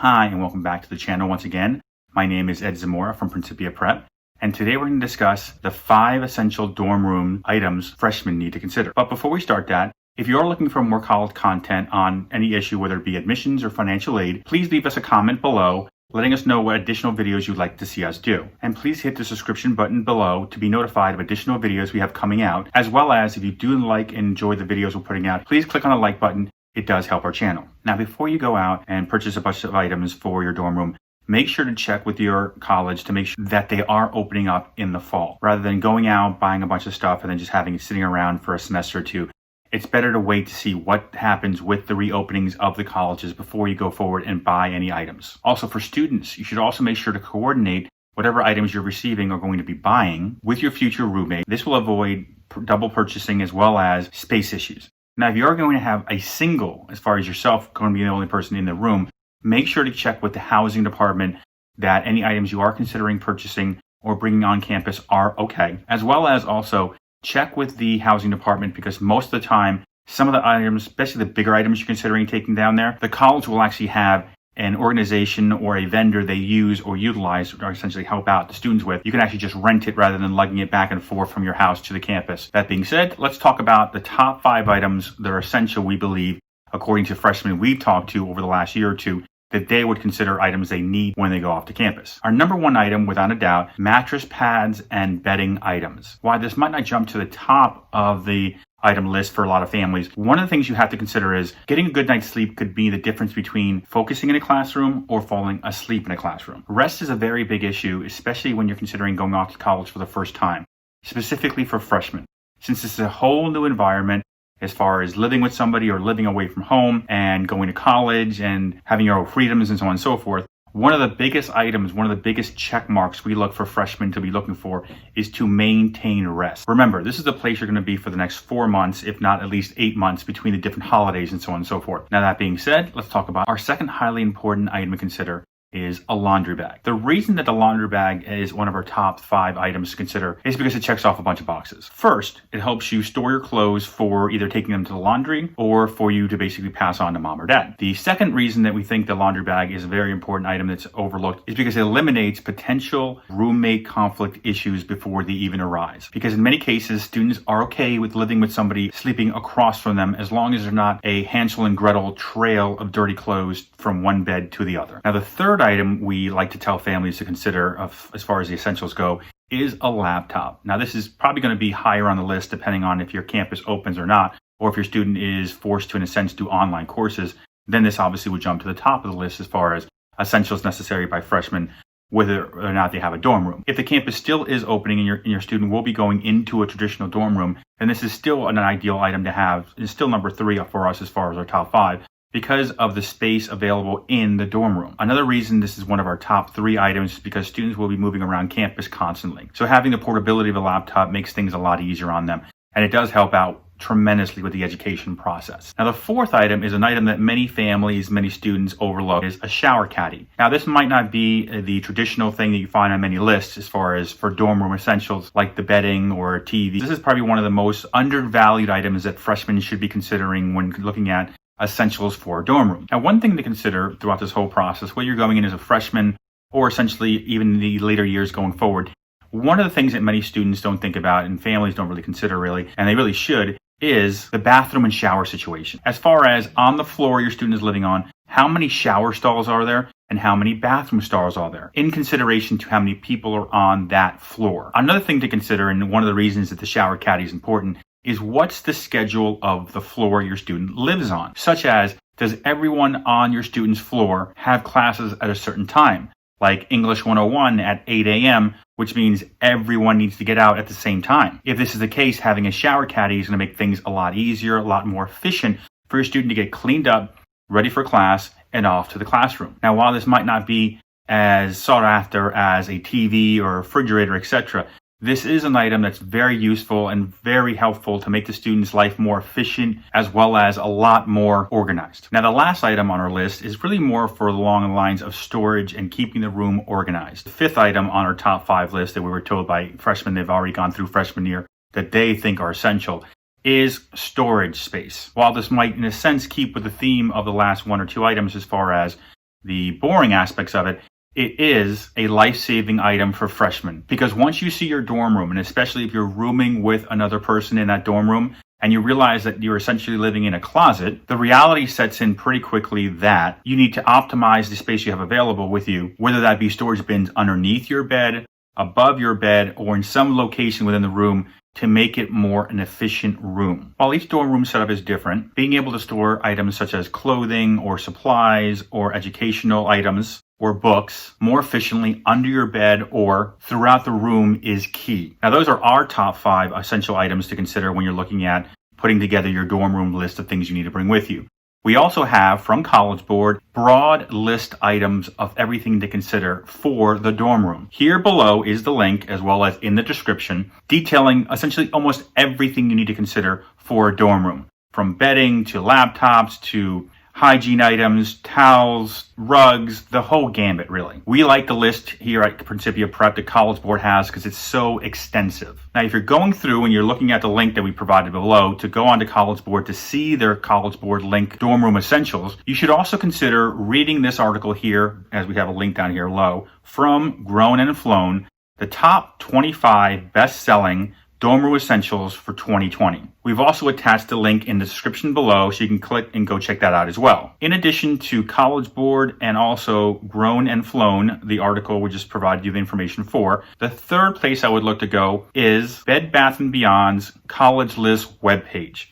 Hi, and welcome back to the channel once again. My name is Ed Zamora from Principia Prep, and today we're going to discuss the 5 essential dorm room items freshmen need to consider. But before we start that, if you are looking for more college content on any issue, whether it be admissions or financial aid, please leave us a comment below letting us know what additional videos you'd like to see us do. And please hit the subscription button below to be notified of additional videos we have coming out, as well as if you do like and enjoy the videos we're putting out, please click on the like button. It does help our channel. Now, before you go out and purchase a bunch of items for your dorm room, make sure to check with your college to make sure that they are opening up in the fall. Rather than going out, buying a bunch of stuff, and then just having it sitting around for a semester or two, it's better to wait to see what happens with the reopenings of the colleges before you go forward and buy any items. Also, for students, you should also make sure to coordinate whatever items you're receiving or going to be buying with your future roommate. This will avoid double purchasing as well as space issues. Now, if you are going to have a single, as far as yourself going to be the only person in the room, make sure to check with the housing department that any items you are considering purchasing or bringing on campus are okay, as well as also check with the housing department, because most of the time, some of the items, especially the bigger items you're considering taking down there, the college will actually have an organization or a vendor they use or utilize or essentially help out the students with. You can actually just rent it rather than lugging it back and forth from your house to the campus. That being said, let's talk about the top 5 items that are essential, we believe, according to freshmen we've talked to over the last year or two, that they would consider items they need when they go off to campus. Our number 1 item, without a doubt, mattress pads and bedding items. While this might not jump to the top of the item list for a lot of families, one of the things you have to consider is getting a good night's sleep could be the difference between focusing in a classroom or falling asleep in a classroom. Rest is a very big issue, especially when you're considering going off to college for the first time, specifically for freshmen. Since this is a whole new environment as far as living with somebody or living away from home and going to college and having your own freedoms and so on and so forth, one of the biggest items, one of the biggest check marks we look for freshmen to be looking for is to maintain rest. Remember, this is the place you're going to be for the next 4 months, if not at least 8 months between the different holidays and so on and so forth. Now, that being said, let's talk about our second highly important item to consider is a laundry bag. The reason that the laundry bag is one of our top 5 items to consider is because it checks off a bunch of boxes. First, it helps you store your clothes for either taking them to the laundry or for you to basically pass on to mom or dad. The second reason that we think the laundry bag is a very important item that's overlooked is because it eliminates potential roommate conflict issues before they even arise. Because in many cases, students are okay with living with somebody sleeping across from them as long as they're not a Hansel and Gretel trail of dirty clothes from one bed to the other. Now, the third item we like to tell families to consider as far as the essentials go is a laptop. Now, this is probably going to be higher on the list depending on if your campus opens or not, or if your student is forced to, in a sense, do online courses. Then this obviously would jump to the top of the list as far as essentials necessary by freshmen, whether or not they have a dorm room. If the campus still is opening and your student will be going into a traditional dorm room, then this is still an ideal item to have. It's still number 3 for us as far as our top 5. Because of the space available in the dorm room. Another reason this is one of our top 3 items is because students will be moving around campus constantly. So having the portability of a laptop makes things a lot easier on them, and it does help out tremendously with the education process. Now, the 4th item is an item that many families, many students overlook, is a shower caddy. Now, this might not be the traditional thing that you find on many lists as far as for dorm room essentials like the bedding or TV. This is probably one of the most undervalued items that freshmen should be considering when looking at essentials for a dorm room. Now, one thing to consider throughout this whole process, whether you're going in as a freshman or essentially even in the later years going forward, one of the things that many students don't think about and families don't really consider really, and they really should, is the bathroom and shower situation. As far as on the floor your student is living on, how many shower stalls are there and how many bathroom stalls are there in consideration to how many people are on that floor. Another thing to consider, and one of the reasons that the shower caddy is important, is what's the schedule of the floor your student lives on, such as does everyone on your student's floor have classes at a certain time, like English 101 at 8 a.m., which means everyone needs to get out at the same time. If this is the case, having a shower caddy is going to make things a lot easier, a lot more efficient for your student to get cleaned up, ready for class, and off to the classroom. Now, while this might not be as sought after as a TV or a refrigerator, etc., this is an item that's very useful and very helpful to make the student's life more efficient as well as a lot more organized. Now, the last item on our list is really more for along the lines of storage and keeping the room organized. The 5th item on our top 5 list that we were told by freshmen, they've already gone through freshman year, that they think are essential is storage space. While this might, in a sense, keep with the theme of the last 1 or 2 items as far as the boring aspects of it, it is a life-saving item for freshmen. Because once you see your dorm room, and especially if you're rooming with another person in that dorm room, and you realize that you're essentially living in a closet, the reality sets in pretty quickly that you need to optimize the space you have available with you, whether that be storage bins underneath your bed, above your bed, or in some location within the room to make it more an efficient room. While each dorm room setup is different, being able to store items such as clothing or supplies or educational items or books more efficiently under your bed or throughout the room is key. Now, those are our top 5 essential items to consider when you're looking at putting together your dorm room list of things you need to bring with you. We also have, from College Board, broad list items of everything to consider for the dorm room. Here below is the link, as well as in the description, detailing essentially almost everything you need to consider for a dorm room, from bedding to laptops to hygiene items, towels, rugs, the whole gambit, really. We like the list here at Principia Prep that College Board has because it's so extensive. Now, if you're going through and you're looking at the link that we provided below to go onto College Board to see their College Board link dorm room essentials, you should also consider reading this article here, as we have a link down here below, from Grown and Flown, the top 25 best-selling dorm room essentials for 2020. We've also attached the link in the description below so you can click and go check that out as well. In addition to College Board and also Grown and Flown, the article we just provided you the information for, the third place I would look to go is Bed Bath & Beyond's College List webpage.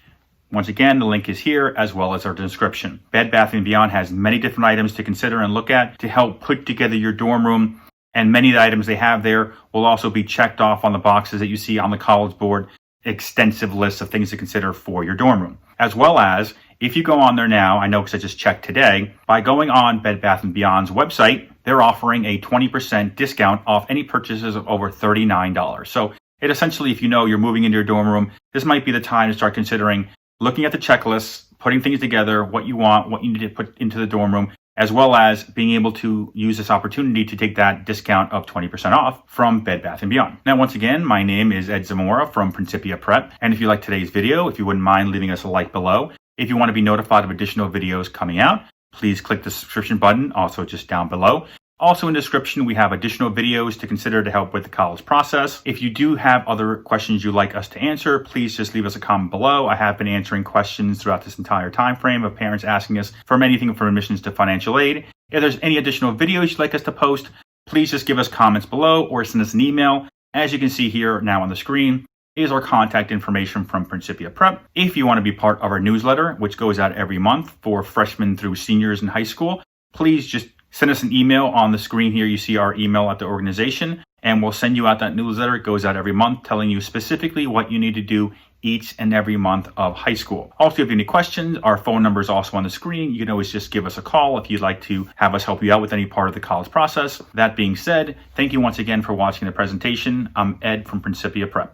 Once again, the link is here as well as our description. Bed Bath & Beyond has many different items to consider and look at to help put together your dorm room. And many of the items they have there will also be checked off on the boxes that you see on the College Board extensive list of things to consider for your dorm room. As well as, if you go on there now, I know because I just checked today, by going on Bed Bath & Beyond's website, they're offering a 20% discount off any purchases of over $39. So it essentially, if you know you're moving into your dorm room, this might be the time to start considering looking at the checklists, putting things together, what you want, what you need to put into the dorm room, as well as being able to use this opportunity to take that discount of 20% off from Bed Bath & Beyond. Now, once again, my name is Ed Zamora from Principia Prep. And if you like today's video, if you wouldn't mind leaving us a like below. If you want to be notified of additional videos coming out, please click the subscription button, also just down below. Also in the description, we have additional videos to consider to help with the college process. If you do have other questions you'd like us to answer, please just leave us a comment below. I have been answering questions throughout this entire time frame of parents asking us from anything from admissions to financial aid. If there's any additional videos you'd like us to post, please just give us comments below or send us an email. As you can see here now on the screen is our contact information from Principia Prep. If you want to be part of our newsletter, which goes out every month for freshmen through seniors in high school, please just send us an email. On the screen here, you see our email at the organization, and we'll send you out that newsletter. It goes out every month telling you specifically what you need to do each and every month of high school. Also, if you have any questions, our phone number is also on the screen. You can always just give us a call if you'd like to have us help you out with any part of the college process. That being said, thank you once again for watching the presentation. I'm Ed from Principia Prep.